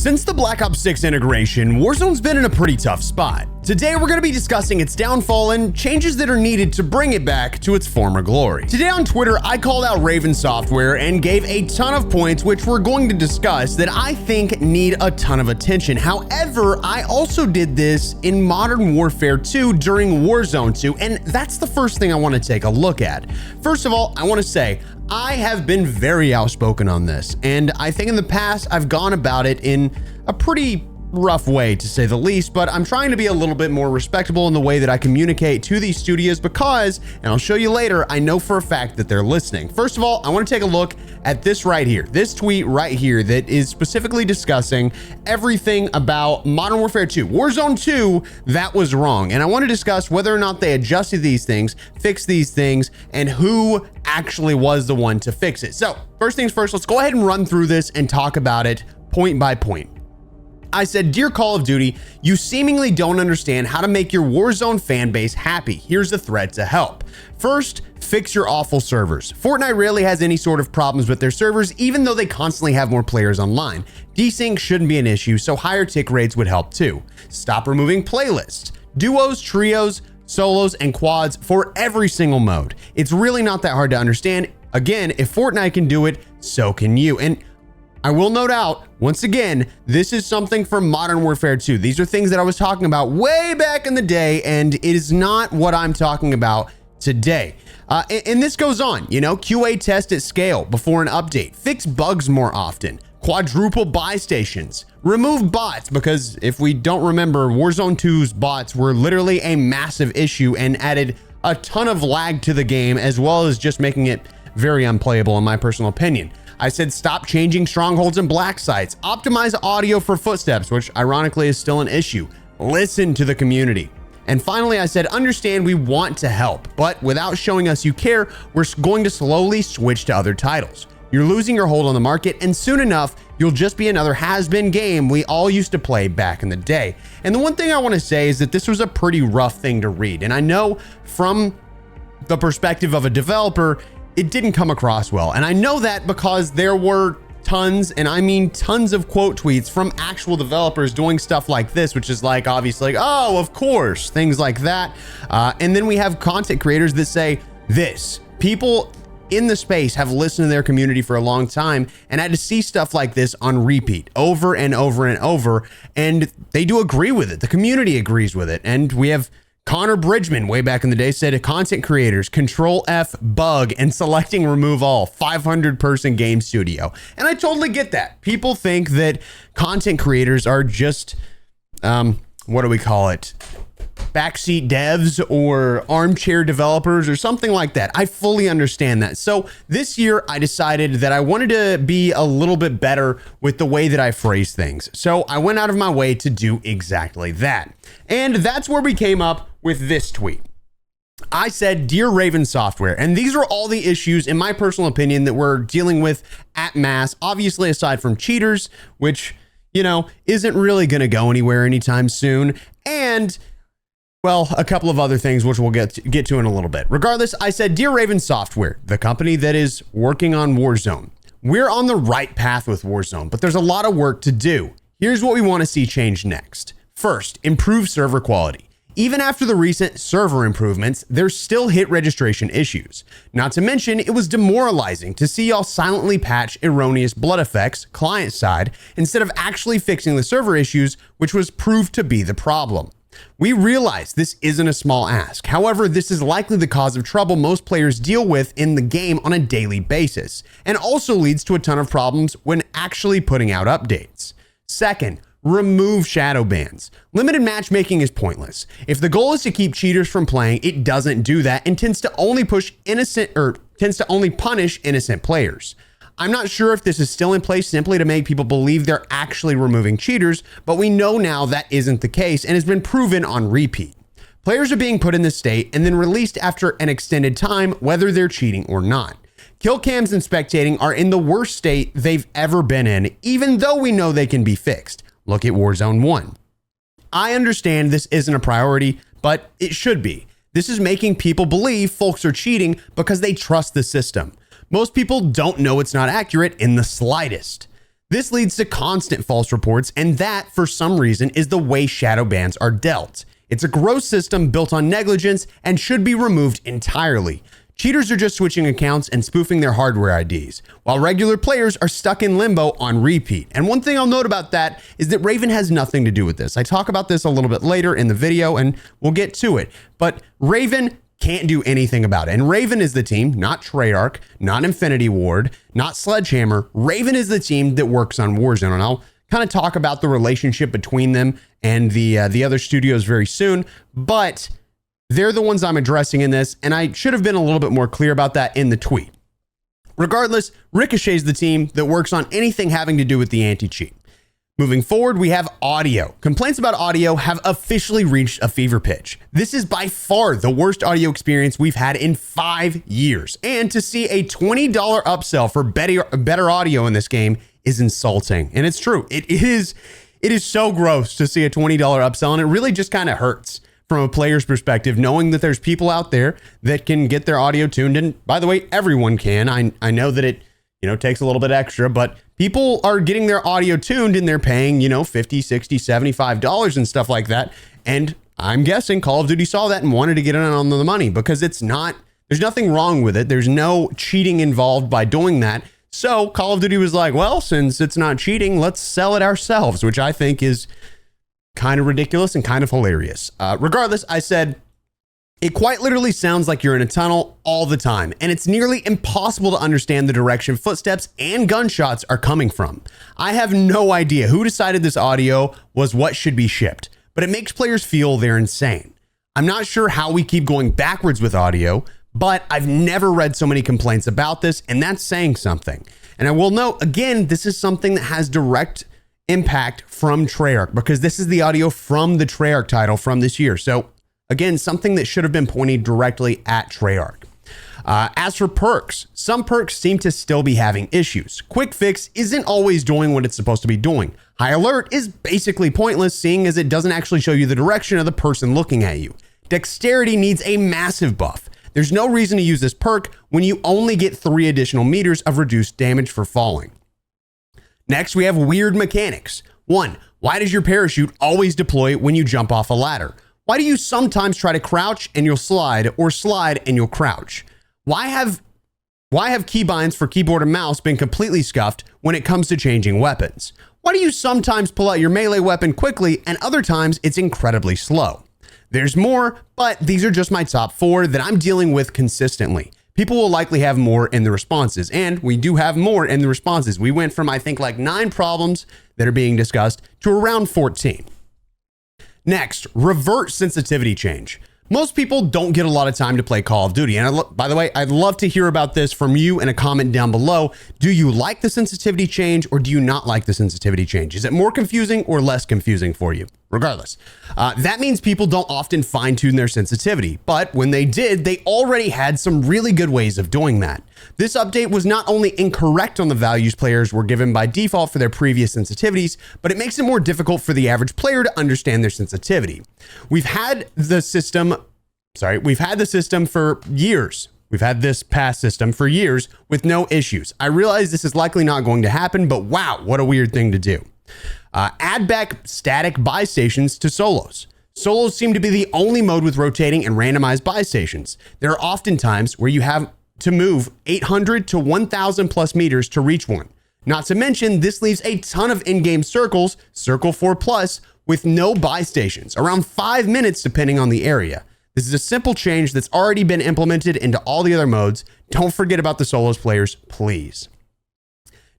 Since the Black Ops 6 integration, Warzone's been in a pretty tough spot. Today, we're going to be discussing its downfall and changes that are needed to bring it back to its former glory. Today on Twitter, I called out Raven Software and gave a ton of points, which we're going to discuss, that I think need a ton of attention. However, I also did this in Modern Warfare 2 during Warzone 2, and that's the first thing I want to take a look at. First of all, I want to say, I have been very outspoken on this, and I think in the past I've gone about it in a pretty rough way, to say the least, but I'm trying to be a little bit more respectable in the way that I communicate to these studios because, and I'll show you later, I know for a fact that they're listening. First of all, I want to take a look at this right here, this tweet right here that is specifically discussing everything about Modern Warfare 2. Warzone 2, that was wrong. And I want to discuss whether or not they adjusted these things, fixed these things, and who actually was the one to fix it. So first things first, let's go ahead and run through this and talk about it point by point. I said, "Dear Call of Duty, you seemingly don't understand how to make your Warzone fan base happy. Here's a thread to help. First, fix your awful servers. Fortnite rarely has any sort of problems with their servers, even though they constantly have more players online. Desync shouldn't be an issue, so higher tick rates would help too. Stop removing playlists, duos, trios, solos, and quads for every single mode. It's really not that hard to understand. Again, if Fortnite can do it, so can you." And I will note out, once again, this is something from Modern Warfare 2. These are things that I was talking about way back in the day, and it is not what I'm talking about today. And this goes on, QA test at scale before an update, fix bugs more often, quadruple buy stations, remove bots, because if we don't remember, Warzone 2's bots were literally a massive issue and added a ton of lag to the game, as well as just making it very unplayable in my personal opinion. I said, stop changing strongholds and black sites, optimize audio for footsteps, which ironically is still an issue. Listen to the community. And finally, I said, understand we want to help, but without showing us you care, we're going to slowly switch to other titles. You're losing your hold on the market, and soon enough, you'll just be another has-been game we all used to play back in the day. And the one thing I want to say is that this was a pretty rough thing to read. And I know from the perspective of a developer, it didn't come across well. And I know that because there were tons, and I mean tons of quote tweets from actual developers doing stuff like this, which is like, obviously, like, oh, of course, things like that. And then we have content creators that say this. People in the space have listened to their community for a long time and had to see stuff like this on repeat over and over and over. And they do agree with it. The community agrees with it. And we have Connor Bridgman way back in the day said, content creators, Control F bug and selecting remove all 500 person game studio. And I totally get that. People think that content creators are just, what do we call it? Backseat devs or armchair developers or something like that. I fully understand that. So this year I decided that I wanted to be a little bit better with the way that I phrase things. So I went out of my way to do exactly that. And that's where we came up with this tweet. I said, "Dear Raven Software," and these are all the issues, in my personal opinion, that we're dealing with at mass, obviously aside from cheaters, which, isn't really going to go anywhere anytime soon. And well, a couple of other things, which we'll get to in a little bit. Regardless, I said, "Dear Raven Software, the company that is working on Warzone, we're on the right path with Warzone, but there's a lot of work to do. Here's what we want to see change next. First, improve server quality. Even after the recent server improvements, there's still hit registration issues. Not to mention, it was demoralizing to see y'all silently patch erroneous blood effects client side instead of actually fixing the server issues, which was proved to be the problem. We realize this isn't a small ask. However, this is likely the cause of trouble most players deal with in the game on a daily basis, and also leads to a ton of problems when actually putting out updates. Second, remove shadow bans. Limited matchmaking is pointless. If the goal is to keep cheaters from playing, it doesn't do that and tends to only punish innocent players. I'm not sure if this is still in place simply to make people believe they're actually removing cheaters, but we know now that isn't the case and has been proven on repeat. Players are being put in this state and then released after an extended time, whether they're cheating or not. Kill cams and spectating are in the worst state they've ever been in, even though we know they can be fixed. Look at Warzone 1. I understand this isn't a priority, but it should be. This is making people believe folks are cheating because they trust the system. Most people don't know it's not accurate in the slightest. This leads to constant false reports, and that, for some reason, is the way shadow bans are dealt. It's a gross system built on negligence and should be removed entirely. Cheaters are just switching accounts and spoofing their hardware IDs, while regular players are stuck in limbo on repeat. And one thing I'll note about that is that Raven has nothing to do with this. I talk about this a little bit later in the video, and we'll get to it. But Raven can't do anything about it. And Raven is the team, not Treyarch, not Infinity Ward, not Sledgehammer. Raven is the team that works on Warzone, and I'll kind of talk about the relationship between them and the other studios very soon. But they're the ones I'm addressing in this, and I should have been a little bit more clear about that in the tweet. Regardless, Ricochet's the team that works on anything having to do with the anti-cheat. Moving forward, we have audio. Complaints about audio have officially reached a fever pitch. This is by far the worst audio experience we've had in 5 years. And to see a $20 upsell for better audio in this game is insulting. And it's true. It is so gross to see a $20 upsell, and it really just kind of hurts from a player's perspective, knowing that there's people out there that can get their audio tuned. And by the way, everyone can. I know that it, takes a little bit extra, but people are getting their audio tuned and they're paying, $50, $60, $75 and stuff like that. And I'm guessing Call of Duty saw that and wanted to get in on the money, because there's nothing wrong with it. There's no cheating involved by doing that. So Call of Duty was like, well, since it's not cheating, let's sell it ourselves, which I think is kind of ridiculous and kind of hilarious. Regardless, I said, it quite literally sounds like you're in a tunnel all the time, and it's nearly impossible to understand the direction footsteps and gunshots are coming from. I have no idea who decided this audio was what should be shipped, but it makes players feel they're insane. I'm not sure how we keep going backwards with audio, but I've never read so many complaints about this, and that's saying something. And I will note, again, this is something that has direct impact from Treyarch, because this is the audio from the Treyarch title from this year. So again, something that should have been pointed directly at Treyarch. As for perks, some perks seem to still be having issues. Quick Fix isn't always doing what it's supposed to be doing. High Alert is basically pointless, seeing as it doesn't actually show you the direction of the person looking at you. Dexterity needs a massive buff. There's no reason to use this perk when you only get 3 additional meters of reduced damage for falling. Next, we have weird mechanics. 1, why does your parachute always deploy when you jump off a ladder? Why do you sometimes try to crouch and you'll slide, or slide and you'll crouch? Why have keybinds for keyboard and mouse been completely scuffed when it comes to changing weapons? Why do you sometimes pull out your melee weapon quickly and other times it's incredibly slow? There's more, but these are just my top 4 that I'm dealing with consistently. People will likely have more in the responses, and we do have more in the responses. We went from, I think, like 9 problems that are being discussed to around 14. Next, revert sensitivity change. Most people don't get a lot of time to play Call of Duty. And by the way, I'd love to hear about this from you in a comment down below. Do you like the sensitivity change, or do you not like the sensitivity change? Is it more confusing or less confusing for you? Regardless, that means people don't often fine tune their sensitivity, but when they did, they already had some really good ways of doing that. This update was not only incorrect on the values players were given by default for their previous sensitivities, but it makes it more difficult for the average player to understand their sensitivity. We've had the system for years. We've had this pass system for years with no issues. I realize this is likely not going to happen, but wow, what a weird thing to do. Add back static buy stations to solos. Solos seem to be the only mode with rotating and randomized buy stations. There are often times where you have to move 800 to 1,000 plus meters to reach one. Not to mention, this leaves a ton of in-game circles, Circle 4 plus, with no buy stations, around 5 minutes depending on the area. This is a simple change that's already been implemented into all the other modes. Don't forget about the solos players, please.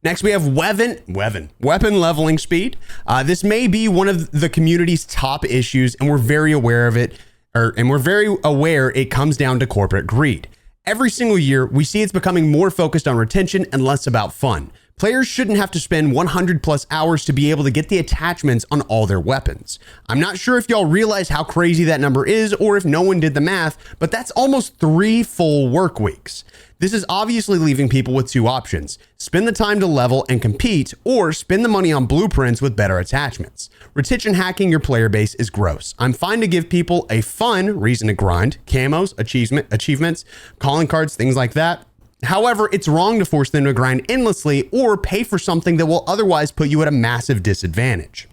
Next, we have weapon leveling speed. This may be one of the community's top issues, and we're very aware of it, and we're very aware it comes down to corporate greed. Every single year, we see it's becoming more focused on retention and less about fun. Players shouldn't have to spend 100 plus hours to be able to get the attachments on all their weapons. I'm not sure if y'all realize how crazy that number is, or if no one did the math, but that's almost 3 full work weeks. This is obviously leaving people with 2 options: spend the time to level and compete, or spend the money on blueprints with better attachments. Retention hacking your player base is gross. I'm fine to give people a fun reason to grind, camos, achievements, calling cards, things like that. However, it's wrong to force them to grind endlessly or pay for something that will otherwise put you at a massive disadvantage.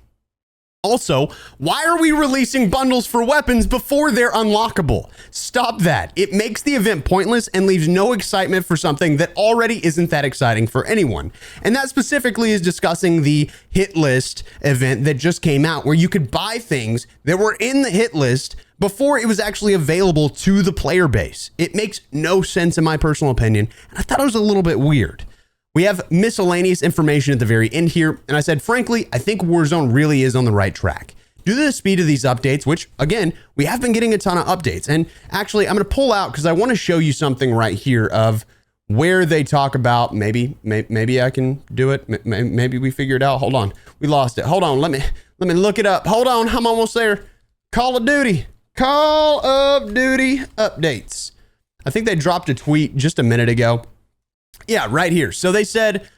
Also, why are we releasing bundles for weapons before they're unlockable? Stop that. It makes the event pointless and leaves no excitement for something that already isn't that exciting for anyone. And that specifically is discussing the hit list event that just came out, where you could buy things that were in the hit list before it was actually available to the player base. It makes no sense in my personal opinion, and I thought it was a little bit weird. We have miscellaneous information at the very end here, and I said, frankly, I think Warzone really is on the right track. Due to the speed of these updates, which, again, we have been getting a ton of updates, and actually, I'm going to pull out because I want to show you something right here of where they talk about, maybe I can do it, maybe we figure it out. Hold on, we lost it. Hold on, let me look it up. Hold on, I'm almost there. Call of Duty updates. I think they dropped a tweet just a minute ago. Yeah, right here. So they said,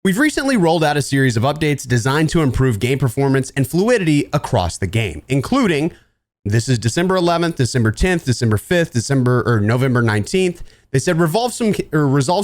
we've recently rolled out a series of updates designed to improve game performance and fluidity across the game, including, this is December 11th, December 10th, December 5th, November 19th. They said resolve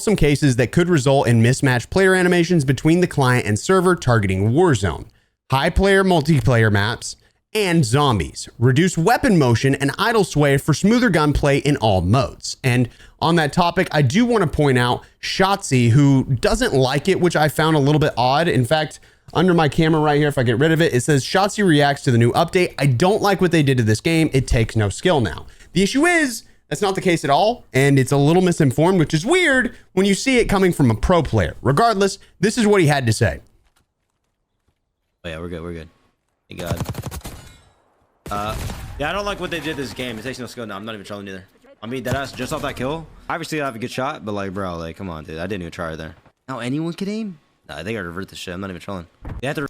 some cases that could result in mismatched player animations between the client and server targeting Warzone, high player multiplayer maps, and zombies. Reduce weapon motion and idle sway for smoother gunplay in all modes. And on that topic, I do want to point out Shotzi, who doesn't like it, which I found a little bit odd. In fact, under my camera right here, if I get rid of it, it says Shotzi reacts to the new update. I don't like what they did to this game. It takes no skill now. The issue is, that's not the case at all, and it's a little misinformed, which is weird when you see it coming from a pro player. Regardless, this is what he had to say. Oh yeah, we're good. Thank God. Yeah, I don't like what they did this game. It takes no skill now. I'm not even trolling either. I mean, deadass, just off that kill. Obviously, I have a good shot, but like, bro, like, come on, dude. I didn't even try there. Now anyone can aim? Nah, they gotta revert this shit. I'm not even trolling. They have to.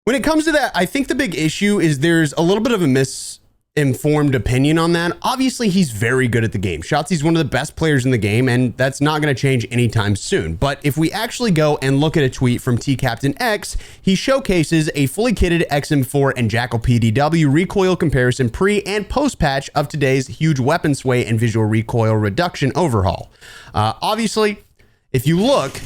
When it comes to that, I think the big issue is there's a little bit of a misinformed opinion on that. Obviously, he's very good at the game. Shotzi's one of the best players in the game, and that's not going to change anytime soon. But if we actually go and look at a tweet from T-Captain X, he showcases a fully kitted XM4 and Jackal PDW recoil comparison pre and post patch of today's huge weapon sway and visual recoil reduction overhaul. Obviously, if you look,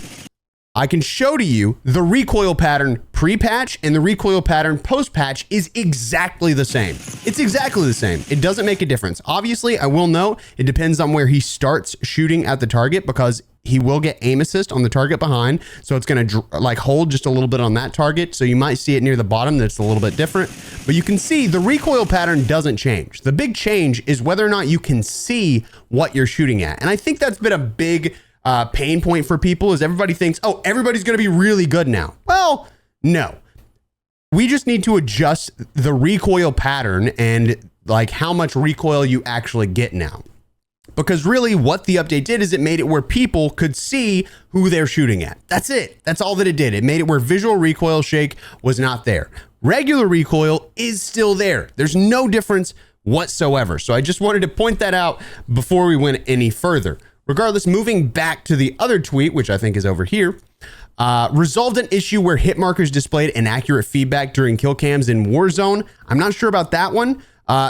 I can show to you the recoil pattern pre-patch and the recoil pattern post-patch is exactly the same. It's exactly the same. It doesn't make a difference. Obviously, I will note it depends on where he starts shooting at the target because he will get aim assist on the target behind. So it's going to like hold just a little bit on that target. So you might see it near the bottom that's a little bit different, but you can see the recoil pattern doesn't change. The big change is whether or not you can see what you're shooting at. And I think that's been a big pain point for people is everybody thinks, oh, everybody's going to be really good now. Well, no, we just need to adjust the recoil pattern and like how much recoil you actually get now. Because really what the update did is it made it where people could see who they're shooting at. That's it. That's all that it did. It made it where visual recoil shake was not there. Regular recoil is still there. There's no difference whatsoever. So I just wanted to point that out before we went any further. Regardless, moving back to the other tweet, which I think is over here, resolved an issue where hit markers displayed inaccurate feedback during kill cams in Warzone. I'm not sure about that one.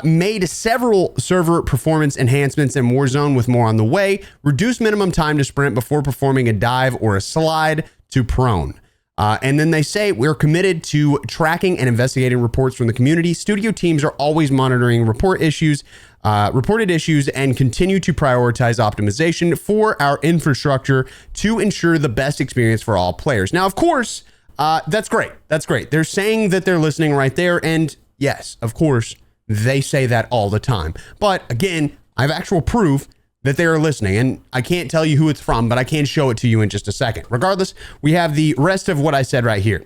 Made several server performance enhancements in Warzone with more on the way. Reduced minimum time to sprint before performing a dive or a slide to prone. And then they say we're committed to tracking and investigating reports from the community. Studio teams are always monitoring reported issues and continue to prioritize optimization for our infrastructure to ensure the best experience for all players. Now, of course, that's great. That's great. They're saying that they're listening right there. And yes, of course, they say that all the time. But again, I have actual proof that they are listening, and I can't tell you who it's from, but I can show it to you in just a second. Regardless, we have the rest of what I said right here.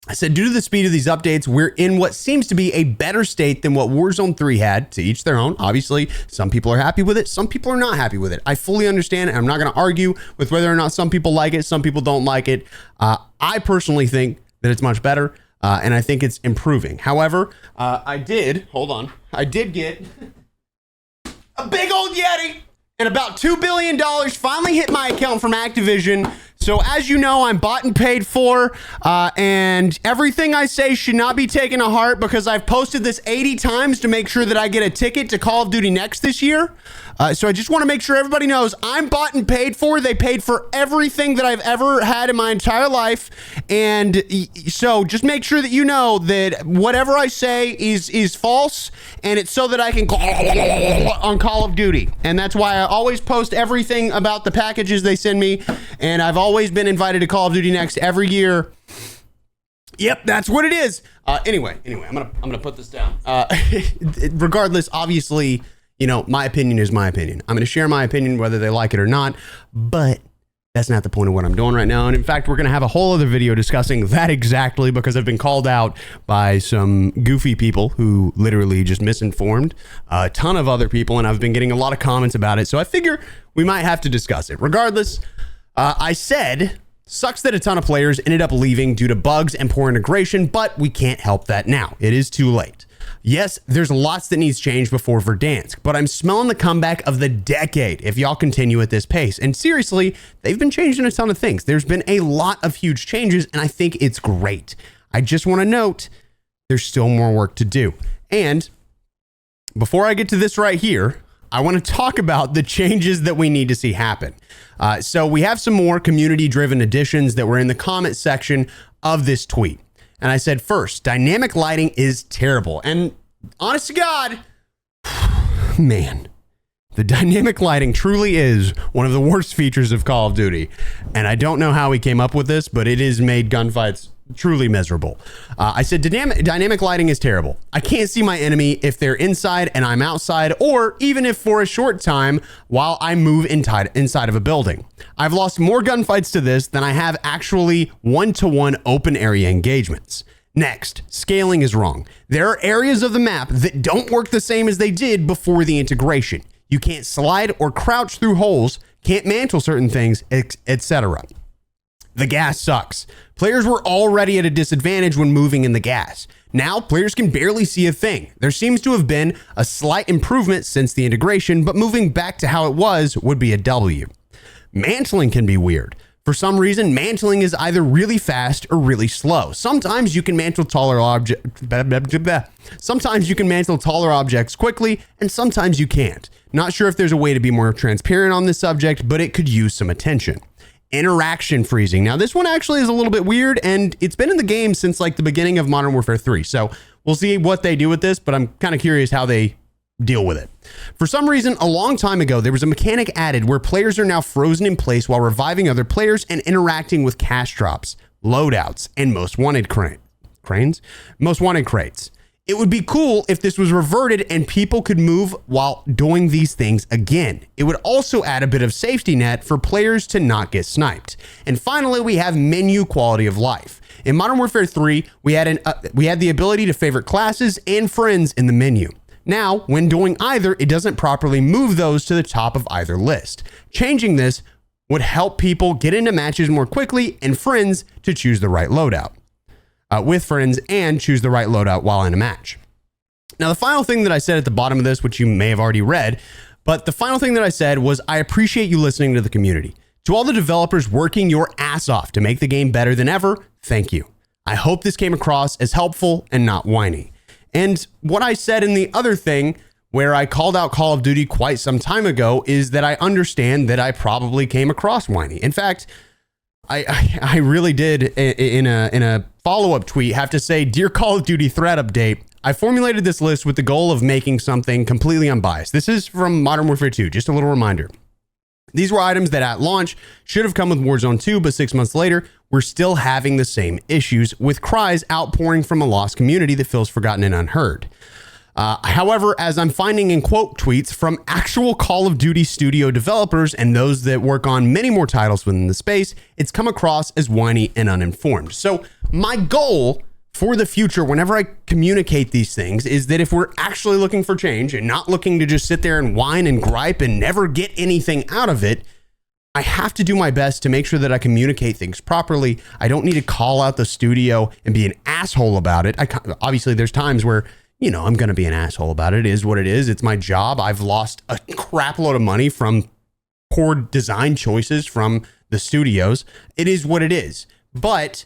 I said, due to the speed of these updates, we're in what seems to be a better state than what Warzone 3 had, to each their own. Obviously, some people are happy with it. Some people are not happy with it. I fully understand it. I'm not going to argue with whether or not some people like it. Some people don't like it. I personally think that it's much better, and I think it's improving. However, I did get a big old Yeti. And about $2 billion finally hit my account from Activision So as you know, I'm bought and paid for, and everything I say should not be taken to heart because I've posted this 80 times to make sure that I get a ticket to Call of Duty Next this year. So I just want to make sure everybody knows I'm bought and paid for. They paid for everything that I've ever had in my entire life. And so just make sure that you know that whatever I say is false, and it's so that I can on Call of Duty. And that's why I always post everything about the packages they send me. And I've always been invited to Call of Duty Next every year. Yep, that's what it is. Anyway, I'm gonna put this down. Regardless, obviously, you know, my opinion is my opinion. I'm gonna share my opinion whether they like it or not, but that's not the point of what I'm doing right now. And in fact, we're gonna have a whole other video discussing that exactly because I've been called out by some goofy people who literally just misinformed a ton of other people, and I've been getting a lot of comments about it. So I figure we might have to discuss it. Regardless, I said, sucks that a ton of players ended up leaving due to bugs and poor integration, but we can't help that now. It is too late. Yes, there's lots that needs change before Verdansk, but I'm smelling the comeback of the decade if y'all continue at this pace. And seriously, they've been changing a ton of things. There's been a lot of huge changes, and I think it's great. I just want to note there's still more work to do. And before I get to this right here, I want to talk about the changes that we need to see happen. So we have some more community-driven additions that were in the comment section of this tweet. And I said, first, dynamic lighting is terrible. And honest to God, man, the dynamic lighting truly is one of the worst features of Call of Duty. And I don't know how he came up with this, but it has made gunfights truly miserable. I said dynamic lighting is terrible. I can't see my enemy if they're inside and I'm outside, or even if for a short time while I move inside of a building. I've lost more gunfights to this than I have actually one-to-one open area engagements. Next, scaling is wrong. There are areas of the map that don't work the same as they did before the integration. You can't slide or crouch through holes, can't mantle certain things, etc. The gas sucks. Players were already at a disadvantage when moving in the gas. Now, players can barely see a thing. There seems to have been a slight improvement since the integration, but moving back to how it was would be a W. Mantling can be weird. For some reason, mantling is either really fast or really slow. Sometimes you can mantle taller objects quickly, and sometimes you can't. Not sure if there's a way to be more transparent on this subject, but it could use some attention. Interaction freezing. Now, this one actually is a little bit weird, and it's been in the game since like the beginning of Modern Warfare 3. So we'll see what they do with this, but I'm kind of curious how they deal with it. For some reason, a long time ago, there was a mechanic added where players are now frozen in place while reviving other players and interacting with cash drops, loadouts, and most wanted crates. It would be cool if this was reverted and people could move while doing these things again. It would also add a bit of safety net for players to not get sniped. And finally, we have menu quality of life. In Modern Warfare 3, we had the ability to favorite classes and friends in the menu. Now, when doing either, it doesn't properly move those to the top of either list. Changing this would help people get into matches more quickly and friends to choose the right loadout. With friends and choose the right loadout while in a match. Now, the final thing that I said at the bottom of this, which you may have already read, but the final thing that I said was, I appreciate you listening to the community. To all the developers working your ass off to make the game better than ever, thank you. I hope this came across as helpful and not whiny. And what I said in the other thing, where I called out Call of Duty quite some time ago, is that I understand that I probably came across whiny. In fact, I really did in a follow-up tweet have to say, dear Call of Duty threat update, I formulated this list with the goal of making something completely unbiased. This is from Modern Warfare 2, just a little reminder. These were items that at launch should have come with Warzone 2, but 6 months later, we're still having the same issues with cries outpouring from a lost community that feels forgotten and unheard. However, as I'm finding in quote tweets from actual Call of Duty studio developers and those that work on many more titles within the space, it's come across as whiny and uninformed. So my goal for the future, whenever I communicate these things, is that if we're actually looking for change and not looking to just sit there and whine and gripe and never get anything out of it, I have to do my best to make sure that I communicate things properly. I don't need to call out the studio and be an asshole about it. Obviously, there's times where, you know, I'm going to be an asshole about it. It is what it is. It's my job. I've lost a crap load of money from poor design choices from the studios. It is what it is. But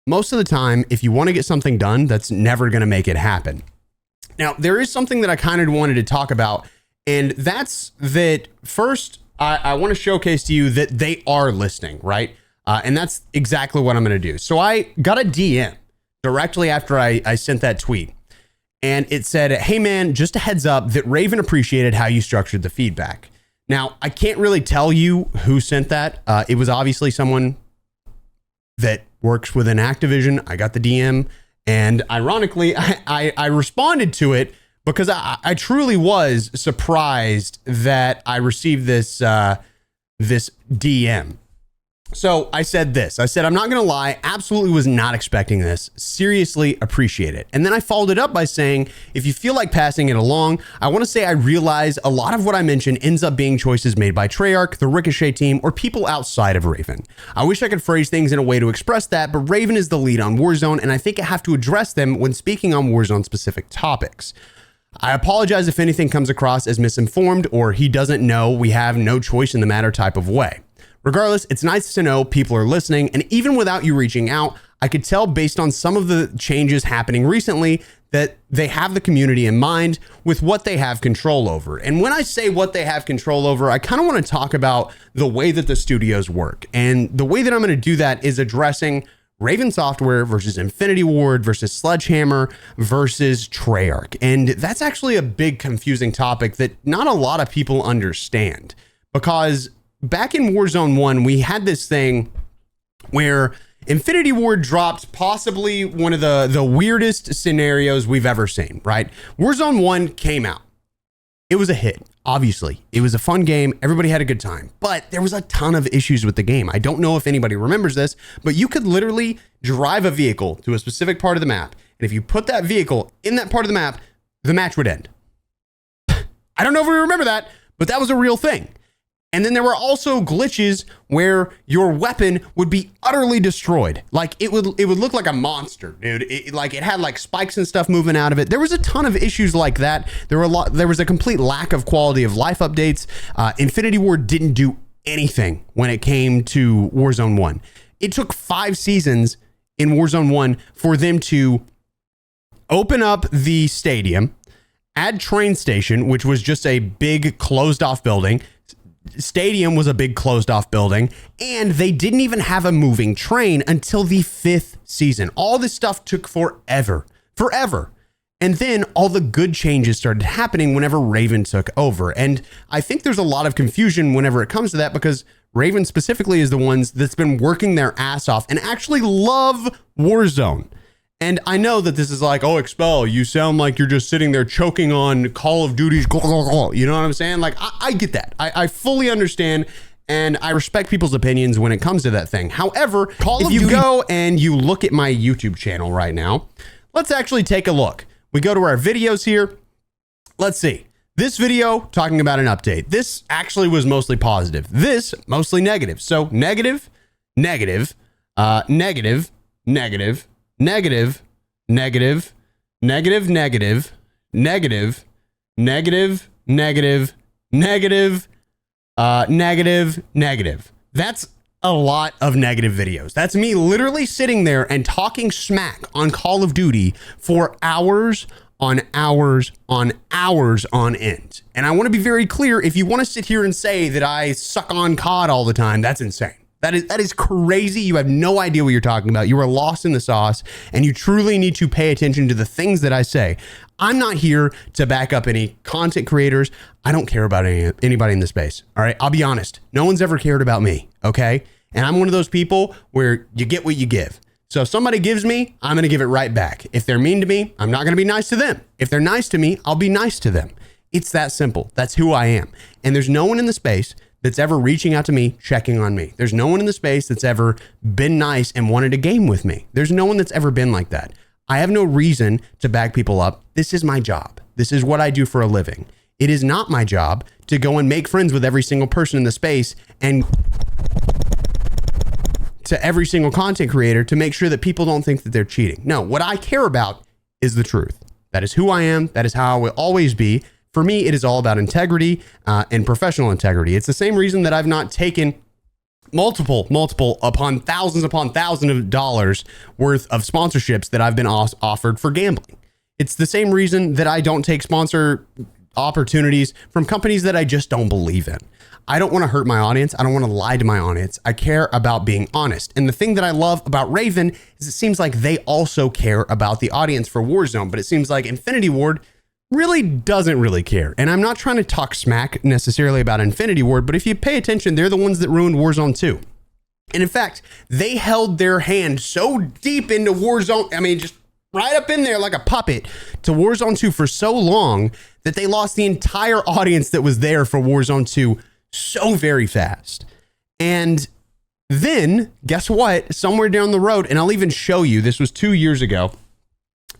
most of the time, if you want to get something done, that's never going to make it happen. Now, there is something that I kind of wanted to talk about, and that's that first, I want to showcase to you that they are listening, right? And that's exactly what I'm going to do. So I got a DM directly after I sent that tweet, and it said, hey man, just a heads up that Raven appreciated how you structured the feedback. Now, I can't really tell you who sent that. It was obviously someone that works within Activision. I got the DM, and ironically, I responded to it because I truly was surprised that I received this this DM. So I said this. I said, I'm not going to lie, absolutely was not expecting this. Seriously appreciate it. And then I followed it up by saying, if you feel like passing it along, I want to say I realize a lot of what I mentioned ends up being choices made by Treyarch, the Ricochet team, or people outside of Raven. I wish I could phrase things in a way to express that, but Raven is the lead on Warzone, and I think I have to address them when speaking on Warzone specific topics. I apologize if anything comes across as misinformed or he doesn't know we have no choice in the matter type of way. Regardless, it's nice to know people are listening, and even without you reaching out, I could tell based on some of the changes happening recently that they have the community in mind with what they have control over. And when I say what they have control over, I kind of want to talk about the way that the studios work. And the way that I'm going to do that is addressing Raven Software versus Infinity Ward versus Sledgehammer versus Treyarch. And that's actually a big confusing topic that not a lot of people understand, because back in Warzone 1, we had this thing where Infinity Ward dropped possibly one of the weirdest scenarios we've ever seen, right? Warzone 1 came out. It was a hit, obviously. It was a fun game. Everybody had a good time, but there was a ton of issues with the game. I don't know if anybody remembers this, but you could literally drive a vehicle to a specific part of the map, and if you put that vehicle in that part of the map, the match would end. I don't know if we remember that, but that was a real thing. And then there were also glitches where your weapon would be utterly destroyed. Like it would look like a monster, dude. It had like spikes and stuff moving out of it. There was a ton of issues like that. There was a complete lack of quality of life updates. Infinity Ward didn't do anything when it came to Warzone 1. It took 5 seasons in Warzone 1 for them to open up the stadium, add train station, which was just a big closed off building. Stadium was a big closed off building, and they didn't even have a moving train until the 5th season. All this stuff took forever. And then all the good changes started happening whenever Raven took over. And I think there's a lot of confusion whenever it comes to that, because Raven specifically is the ones that's been working their ass off and actually love Warzone. And I know that this is like, oh, Expel, you sound like you're just sitting there choking on Call of Duty's, you know what I'm saying? Like, I get that. I fully understand, and I respect people's opinions when it comes to that thing. However, if you go and you look at my YouTube channel right now, let's actually take a look. We go to our videos here. Let's see. This video talking about an update. This actually was mostly positive. This mostly negative. So negative, negative, negative, negative, negative, negative, negative, negative, negative, negative, negative, negative, negative, negative. That's a lot of negative videos. That's me literally sitting there and talking smack on Call of Duty for hours on hours on hours on end. And I want to be very clear, if you want to sit here and say that I suck on COD all the time, that's insane. That is crazy. You have no idea what you're talking about. You are lost in the sauce, and you truly need to pay attention to the things that I say. I'm not here to back up any content creators. I don't care about anybody in the space. All right. I'll be honest. No one's ever cared about me. Okay. And I'm one of those people where you get what you give. So if somebody gives me, I'm going to give it right back. If they're mean to me, I'm not going to be nice to them. If they're nice to me, I'll be nice to them. It's that simple. That's who I am. And there's no one in the space that's ever reaching out to me, checking on me. There's no one in the space that's ever been nice and wanted a game with me. There's no one that's ever been like that. I have no reason to bag people up. This is my job. This is what I do for a living. It is not my job to go and make friends with every single person in the space and to every single content creator to make sure that people don't think that they're cheating. No, what I care about is the truth. That is who I am. That is how I will always be. For me, it is all about integrity and professional integrity. It's the same reason that I've not taken multiple upon thousands of dollars worth of sponsorships that I've been offered for gambling. It's the same reason that I don't take sponsor opportunities from companies that I just don't believe in. I don't want to hurt my audience. I don't want to lie to my audience. I care about being honest. And the thing that I love about Raven is it seems like they also care about the audience for Warzone, but it seems like Infinity Ward really doesn't really care. And I'm not trying to talk smack necessarily about Infinity Ward, but if you pay attention, they're the ones that ruined Warzone 2. And in fact, they held their hand so deep into Warzone, I mean, just right up in there like a puppet to Warzone 2 for so long that they lost the entire audience that was there for Warzone 2 so very fast. And then guess what? Somewhere down the road, and I'll even show you, this was 2 years ago.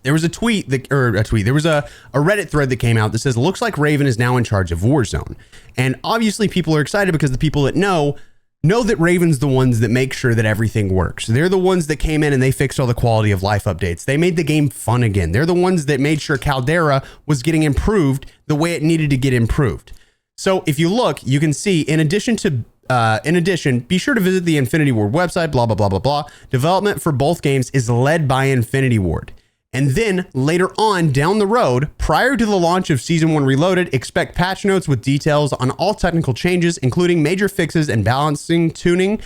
There was a tweet there was a Reddit thread that came out that says, looks like Raven is now in charge of Warzone. And obviously people are excited because the people that know that Raven's the ones that make sure that everything works. They're the ones that came in and they fixed all the quality of life updates. They made the game fun again. They're the ones that made sure Caldera was getting improved the way it needed to get improved. So if you look, you can see in addition, be sure to visit the Infinity Ward website, blah, blah, blah, blah, blah. Development for both games is led by Infinity Ward. And then later on down the road, prior to the launch of Season 1 Reloaded, expect patch notes with details on all technical changes, including major fixes and balance tuning.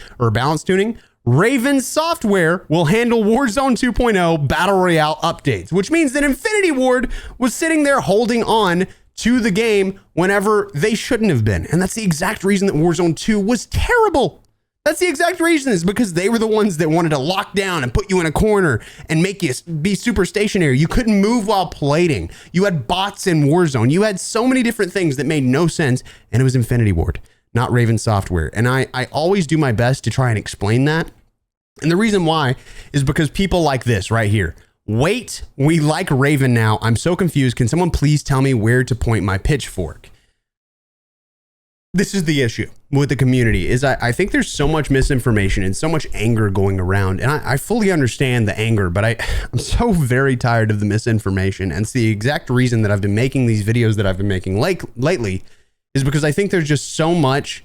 Raven Software will handle Warzone 2.0 Battle Royale updates, which means that Infinity Ward was sitting there holding on to the game whenever they shouldn't have been. And that's the exact reason that Warzone 2 was terrible. That's the exact reason, is because they were the ones that wanted to lock down and put you in a corner and make you be super stationary. You couldn't move while plating. You had bots in Warzone. You had so many different things that made no sense. And it was Infinity Ward, not Raven Software. And I always do my best to try and explain that. And the reason why is because people like this right here. Wait, we like Raven now. I'm so confused. Can someone please tell me where to point my pitchfork? This is the issue with the community, is I think there's so much misinformation and so much anger going around. And I fully understand the anger, but I'm so very tired of the misinformation. And it's the exact reason that I've been making these videos that I've been making lately, is because I think there's just so much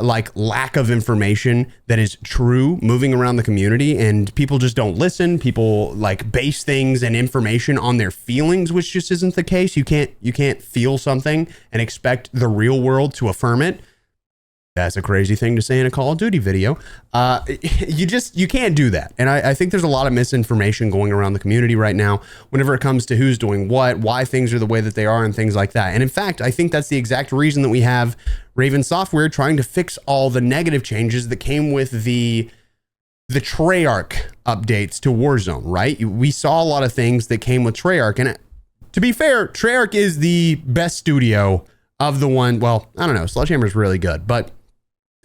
like lack of information that is true moving around the community, and people just don't listen. People like base things and information on their feelings, which just isn't the case. You can't feel something and expect the real world to affirm it. That's a crazy thing to say in a Call of Duty video. You can't do that. And I think there's a lot of misinformation going around the community right now whenever it comes to who's doing what, why things are the way that they are, and things like that. And in fact, I think that's the exact reason that we have Raven Software trying to fix all the negative changes that came with the Treyarch updates to Warzone, right? We saw a lot of things that came with Treyarch. And to be fair, Treyarch is the best studio of the one. Well, I don't know. Sledgehammer is really good, but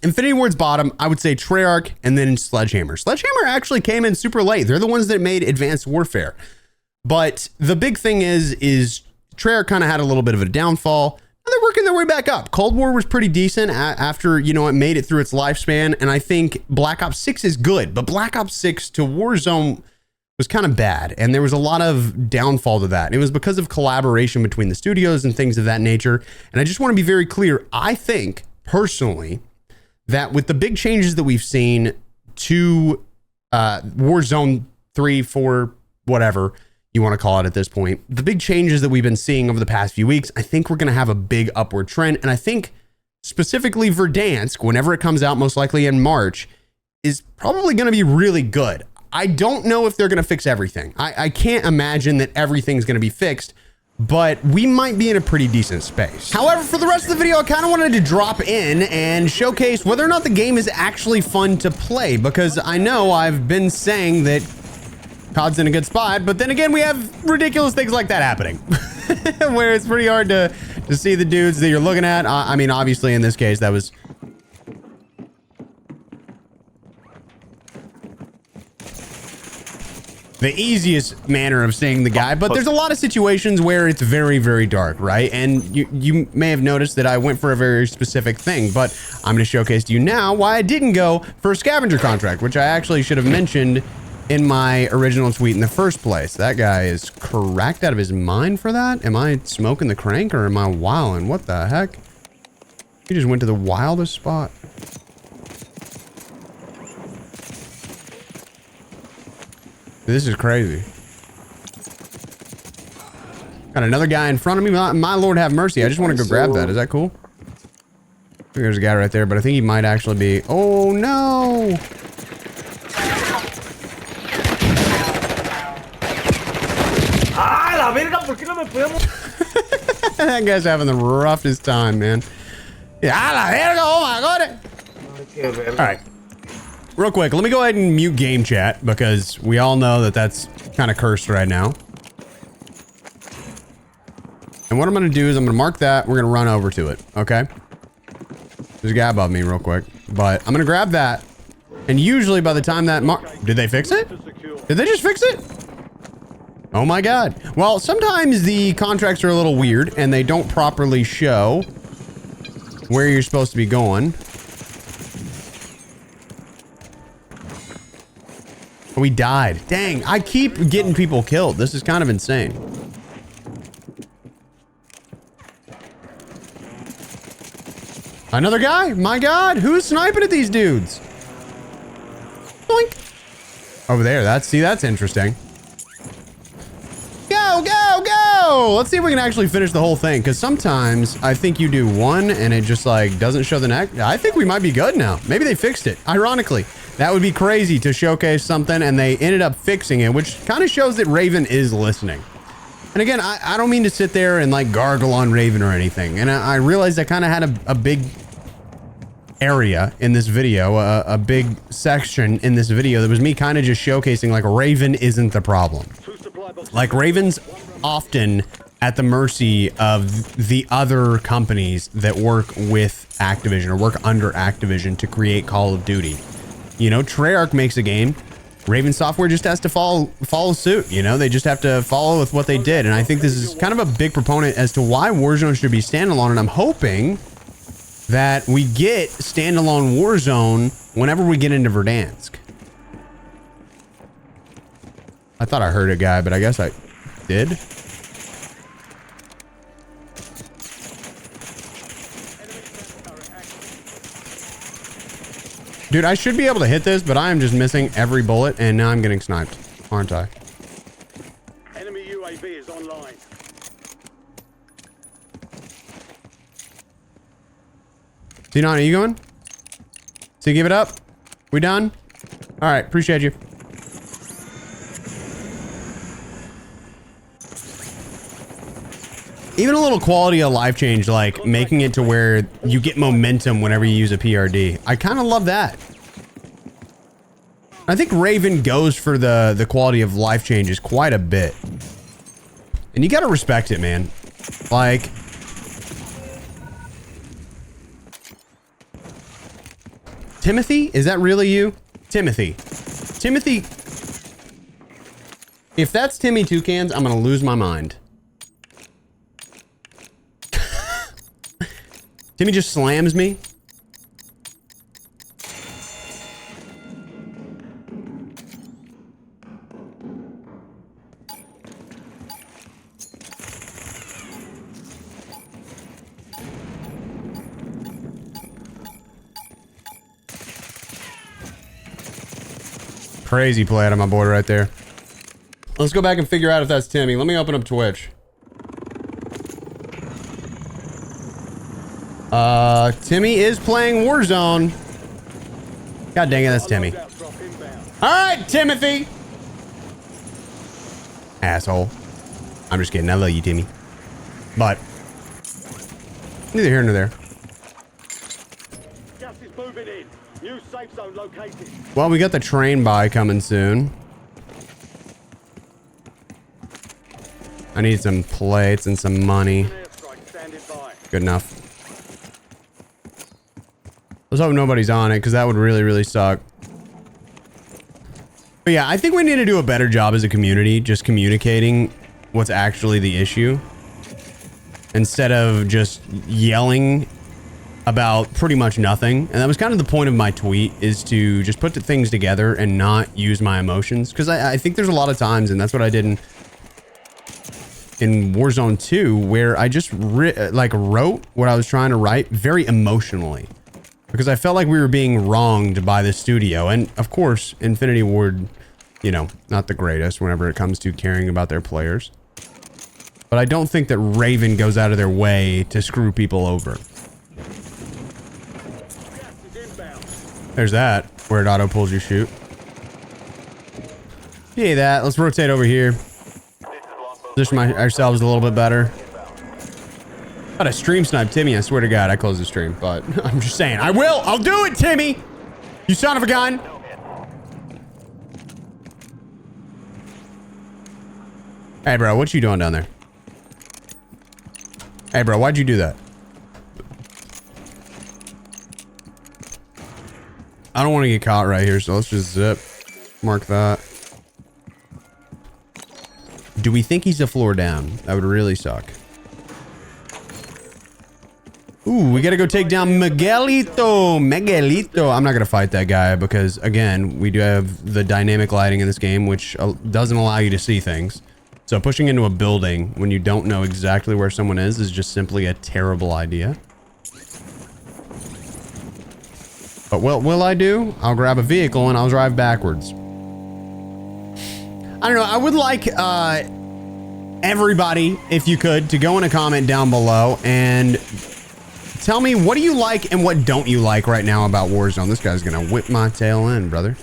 Infinity Ward's bottom, I would say Treyarch and then Sledgehammer. Sledgehammer actually came in super late. They're the ones that made Advanced Warfare. But the big thing is Treyarch kind of had a little bit of a downfall. And they're working their way back up. Cold War was pretty decent after, it made it through its lifespan. And I think Black Ops 6 is good, but Black Ops 6 to Warzone was kind of bad. And there was a lot of downfall to that. And it was because of collaboration between the studios and things of that nature. And I just want to be very clear. I think personally that with the big changes that we've seen to Warzone 3, 4, whatever you want to call it at this point, the big changes that we've been seeing over the past few weeks, I think we're going to have a big upward trend. And I think specifically Verdansk, whenever it comes out, most likely in March, is probably going to be really good. I don't know if they're going to fix everything. I can't imagine that everything's going to be fixed, but we might be in a pretty decent space. However, for the rest of the video, I kind of wanted to drop in and showcase whether or not the game is actually fun to play, because I know I've been saying that COD's in a good spot, but then again, we have ridiculous things like that happening where it's pretty hard to see the dudes that you're looking at. I mean, obviously in this case, that was the easiest manner of seeing the guy, but there's a lot of situations where it's very, very dark, right? And you may have noticed that I went for a very specific thing, but I'm going to showcase to you now why I didn't go for a scavenger contract, which I actually should have mentioned in my original tweet in the first place. That guy is cracked out of his mind for that. Am I smoking the crank or am I wilding? What the heck? He just went to the wildest spot. This is crazy. Got another guy in front of me. My Lord have mercy. I just want to go grab that. Is that cool? There's a guy right there, but I think he might actually be... Oh, no! That guy's having the roughest time, man. Yeah, oh my god! Alright. Real quick, let me go ahead and mute game chat because we all know that that's kind of cursed right now. And what I'm going to do is I'm going to mark that. We're going to run over to it, okay? There's a guy above me real quick, but I'm going to grab that. And usually by the time that did they fix it? Did they just fix it? Oh my god. Well, sometimes the contracts are a little weird and they don't properly show where you're supposed to be going. We died. Dang, I keep getting people killed. This is kind of insane. Another guy? My god, who's sniping at these dudes? Boink. Over there, see, that's interesting. Go, go, go! Let's see if we can actually finish the whole thing, because sometimes I think you do one and it just like doesn't show the next. I think we might be good now. Maybe they fixed it. Ironically, that would be crazy to showcase something and they ended up fixing it, which kind of shows that Raven is listening. And again, I don't mean to sit there and like gargle on Raven or anything. And I realized I kind of had a big area in this video, a big section in this video that was me kind of just showcasing like Raven isn't the problem. Like Raven's often at the mercy of the other companies that work with Activision or work under Activision to create Call of Duty. You know, Treyarch makes a game. Raven Software just has to follow suit. You know, they just have to follow with what they did. And I think this is kind of a big proponent as to why Warzone should be standalone. And I'm hoping that we get standalone Warzone whenever we get into Verdansk. I thought I heard a guy, but I guess I did. Dude, I should be able to hit this, but I am just missing every bullet, and now I'm getting sniped, aren't I? Enemy UAV is online. C9, are you going? So give it up? We done? All right, appreciate you. Even a little quality of life change, like making it to where you get momentum whenever you use a PRD. I kind of love that. I think Raven goes for the quality of life changes quite a bit. And you got to respect it, man. Like, Timothy? Is that really you? Timothy. Timothy. If that's Timmy Toucans, I'm going to lose my mind. Timmy just slams me. Crazy play out of my boy right there. Let's go back and figure out if that's Timmy. Let me open up Twitch. Timmy is playing Warzone. God dang it, that's Timmy. All right, Timothy. Asshole. I'm just kidding. I love you, Timmy. But neither here nor there. Gas is moving in. New safe zone located. Well, we got the train by coming soon. I need some plates and some money. Good enough. Let's hope nobody's on it, because that would really, really suck. But yeah, I think we need to do a better job as a community, just communicating what's actually the issue. Instead of just yelling about pretty much nothing. And that was kind of the point of my tweet, is to just put the things together and not use my emotions. Because I think there's a lot of times, and that's what I did in Warzone 2, where I just wrote what I was trying to write very emotionally. Because I felt like we were being wronged by the studio. And of course, Infinity Ward you know, not the greatest whenever it comes to caring about their players. But I don't think that Raven goes out of their way to screw people over. There's that, where it auto pulls your shoot. Yeah, that. Let's rotate over here. Position ourselves a little bit better. Got a stream snipe Timmy. I swear to God, I closed the stream, but I'm just saying. I'll do it, Timmy! You son of a gun! Hey, bro, what you doing down there? Hey, bro, why'd you do that? I don't want to get caught right here, so let's just zip. Mark that. Do we think he's a floor down? That would really suck. Ooh, we gotta go take down Miguelito. I'm not gonna fight that guy because, again, we do have the dynamic lighting in this game, which doesn't allow you to see things. So pushing into a building when you don't know exactly where someone is just simply a terrible idea. But what will I do? I'll grab a vehicle and I'll drive backwards. I don't know. I would like everybody, if you could, to go in a comment down below and tell me what do you like and what don't you like right now about Warzone. This guy's gonna whip my tail in, brother.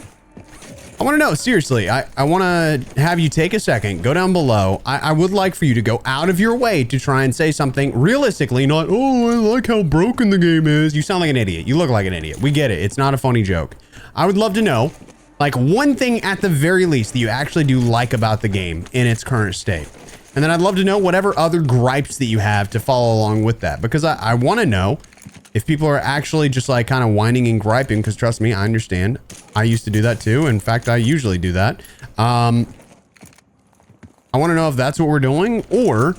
I want to know, seriously, I want to have you take a second, go down below. I would like for you to go out of your way to try and say something realistically, not, oh, I like how broken the game is. You sound like an idiot. You look like an idiot. We get it. It's not a funny joke. I would love to know, like, one thing at the very least that you actually do like about the game in its current state. And then I'd love to know whatever other gripes that you have to follow along with that, because I want to know if people are actually just like kind of whining and griping, because trust me, I understand. I used to do that too. In fact, I usually do that. I want to know if that's what we're doing or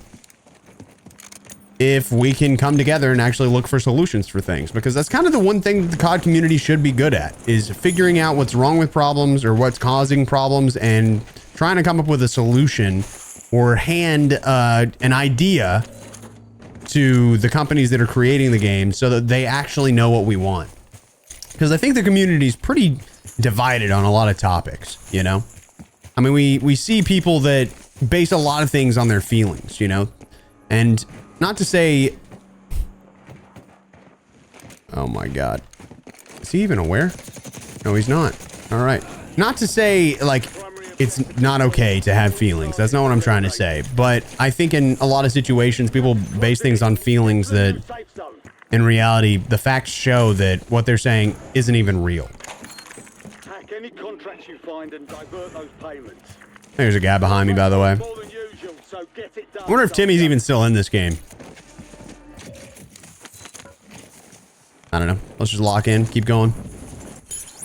if we can come together and actually look for solutions for things, because that's kind of the one thing the COD community should be good at, is figuring out what's wrong with problems or what's causing problems and trying to come up with a solution or hand an idea to the companies that are creating the game so that they actually know what we want. Because I think the community is pretty divided on a lot of topics, you know? I mean, we see people that base a lot of things on their feelings, you know? And not to say... Oh my God. Is he even aware? No, he's not. All right. Not to say, like, it's not okay to have feelings. That's not what I'm trying to say. But I think in a lot of situations, people base things on feelings that, in reality, the facts show that what they're saying isn't even real. Hack any contracts you find and divert those payments. There's a guy behind me, by the way. More than usual, so get it done. I wonder if Timmy's even still in this game. I don't know. Let's just lock in. Keep going.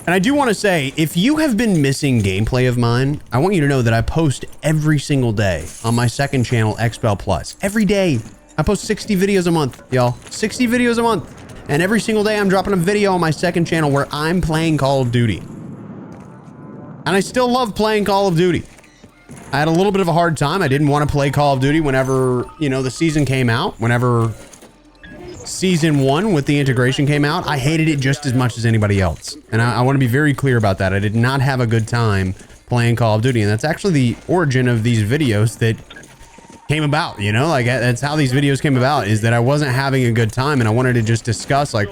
And I do want to say, if you have been missing gameplay of mine, I want you to know that I post every single day on my second channel, Expel Plus. Every day. I post 60 videos a month, y'all. 60 videos a month. And every single day I'm dropping a video on my second channel where I'm playing Call of Duty. And I still love playing Call of Duty. I had a little bit of a hard time. I didn't want to play Call of Duty whenever, you know, the season came out. Whenever Season 1 with the integration came out, I hated it just as much as anybody else. And I want to be very clear about that. I did not have a good time playing Call of Duty. And that's actually the origin of these videos that came about, you know? Like, that's how these videos came about, is that I wasn't having a good time and I wanted to just discuss, like,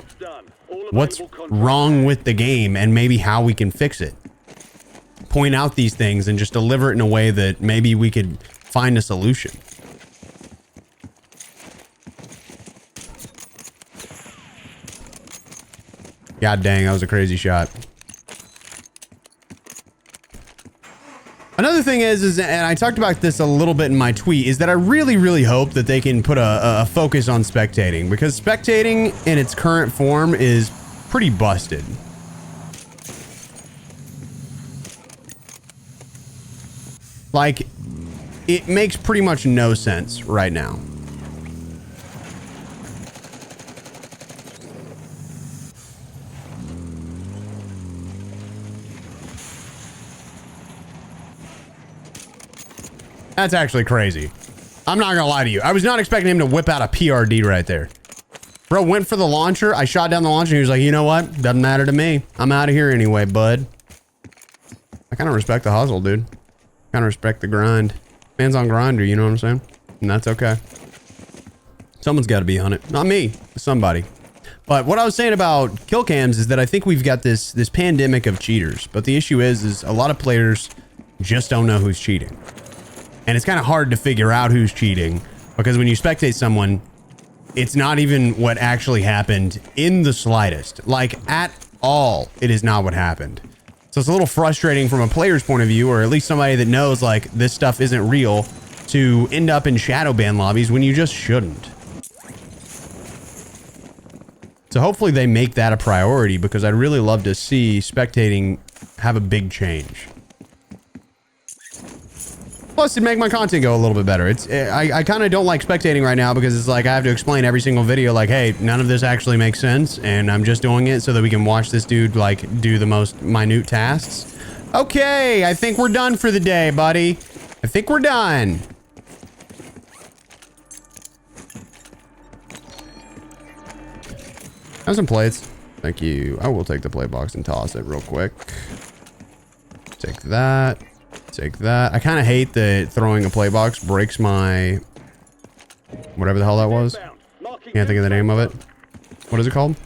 what's wrong with the game and maybe how we can fix it. Point out these things and just deliver it in a way that maybe we could find a solution. God dang, that was a crazy shot. Another thing is, and I talked about this a little bit in my tweet, is that I really, really hope that they can put a focus on spectating, because spectating in its current form is pretty busted. Like, it makes pretty much no sense right now. That's actually crazy. I'm not gonna lie to you. I was not expecting him to whip out a PRD right there. Bro went for the launcher. I shot down the launcher and he was like, you know what? Doesn't matter to me. I'm out of here anyway, bud. I kind of respect the hustle, dude. Kind of respect the grind. Man's on grinder, you know what I'm saying? And that's okay. Someone's got to be on it. Not me. Somebody. But what I was saying about kill cams is that I think we've got this pandemic of cheaters. But the issue is a lot of players just don't know who's cheating. And it's kind of hard to figure out who's cheating because when you spectate someone, it's not even what actually happened in the slightest. Like, at all, it is not what happened. So it's a little frustrating from a player's point of view, or at least somebody that knows, like, this stuff isn't real, to end up in shadow ban lobbies when you just shouldn't. So hopefully they make that a priority, because I'd really love to see spectating have a big change. Plus, it'd make my content go a little bit better. I kind of don't like spectating right now because it's like I have to explain every single video like, hey, none of this actually makes sense, and I'm just doing it so that we can watch this dude like do the most minute tasks. Okay, I think we're done for the day, buddy. I think we're done. Have some plates. Thank you. I will take the plate box and toss it real quick. Take that. Take that. I kind of hate that throwing a play box breaks my... whatever the hell that was. Can't think of the name of it. What is it called?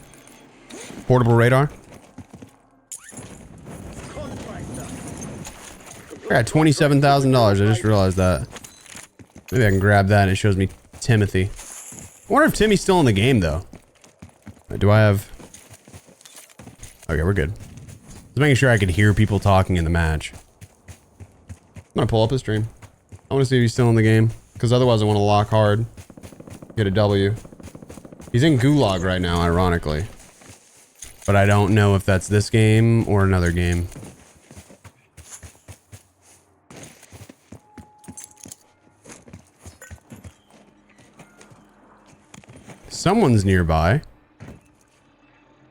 Portable radar. I got $27,000. I just realized that. Maybe I can grab that and it shows me Timothy. I wonder if Timmy's still in the game though. Do I have... okay, we're good. Just making sure I could hear people talking in the match. I'm gonna pull up his stream. I want to see if he's still in the game, because otherwise I want to lock hard. Get a W. He's in Gulag right now, ironically. But I don't know if that's this game or another game. Someone's nearby.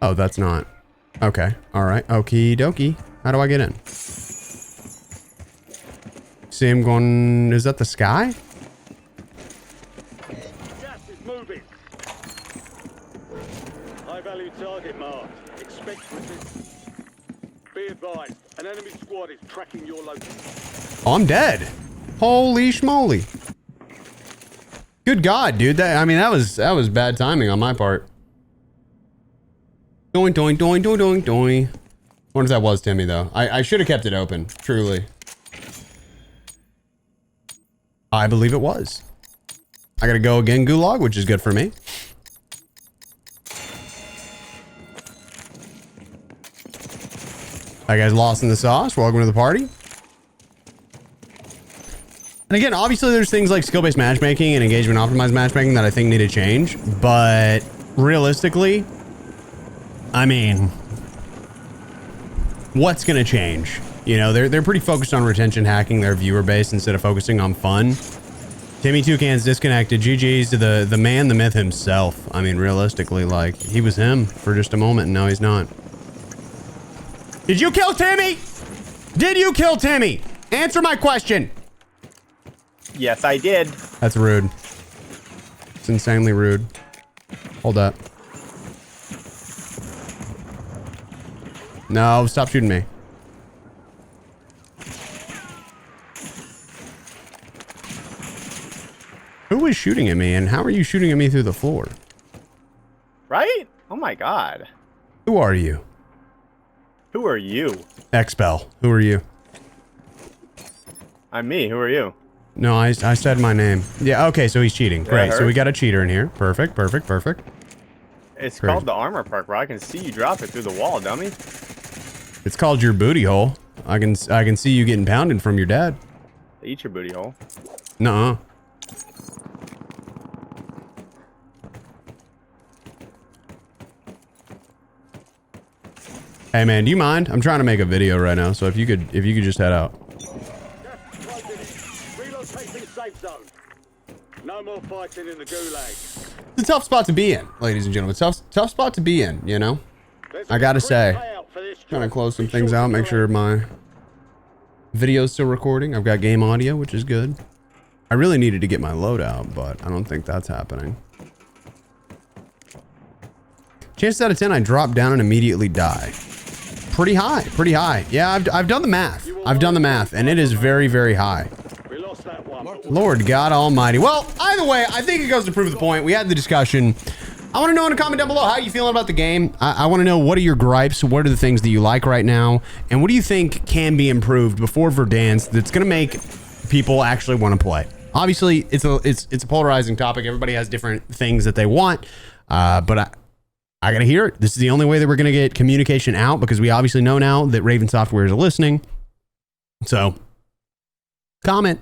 Oh, that's not. Okay. All right. Okie dokie. How do I get in? See him going... is that the sky? Gas is moving. High value target marked. Expect resistance. Be advised, an enemy squad is tracking your location. Oh, I'm dead. Holy schmoly. Good God, dude. That was bad timing on my part. Doing, doing, doing, doing, doing, doing. I wonder if that was Timmy though. I should have kept it open, truly. I believe it was. I gotta go again, Gulag, which is good for me. Hi guys, lost in the sauce. Welcome to the party. And again, obviously there's things like skill-based matchmaking and engagement optimized matchmaking that I think need to change, but realistically, I mean, what's gonna change? You know, they're pretty focused on retention hacking their viewer base instead of focusing on fun. Timmy Toucan's disconnected. GG's to the man, the myth himself. I mean, realistically, like, he was him for just a moment and now he's not. Did you kill Timmy? Did you kill Timmy? Answer my question. Yes, I did. That's rude. It's insanely rude. Hold up. No, stop shooting me. Who is shooting at me, and how are you shooting at me through the floor? Right? Oh my God. Who are you? Who are you? Expel. Who are you? I'm me. Who are you? No, I said my name. Yeah, okay, so he's cheating. Great, so we got a cheater in here. Perfect, perfect, perfect. It's called the armor perk, bro. I can see you drop it through the wall, dummy. It's called your booty hole. I can see you getting pounded from your dad. Eat your booty hole. Nuh-uh. Hey man, do you mind? I'm trying to make a video right now, so if you could just head out. Relocating safe zone. No more fighting in the gulag. It's a tough spot to be in, ladies and gentlemen. Tough spot to be in, you know? I gotta say. Trying to close some things out, make sure my video's still recording. I've got game audio, which is good. I really needed to get my loadout, but I don't think that's happening. Chances out of 10, I drop down and immediately die. Pretty high, pretty high. Yeah, I've done the math. I've done the math, and it is very, very high. We lost that one. Lord God Almighty. Well, either way, I think it goes to prove the point. We had the discussion. I want to know in a comment down below how you feeling about the game. I want to know, what are your gripes? What are the things that you like right now? And what do you think can be improved before Verdansk that's going to make people actually want to play? Obviously, it's a polarizing topic. Everybody has different things that they want. But I got to hear it. This is the only way that we're going to get communication out, because we obviously know now that Raven Software is listening. So comment.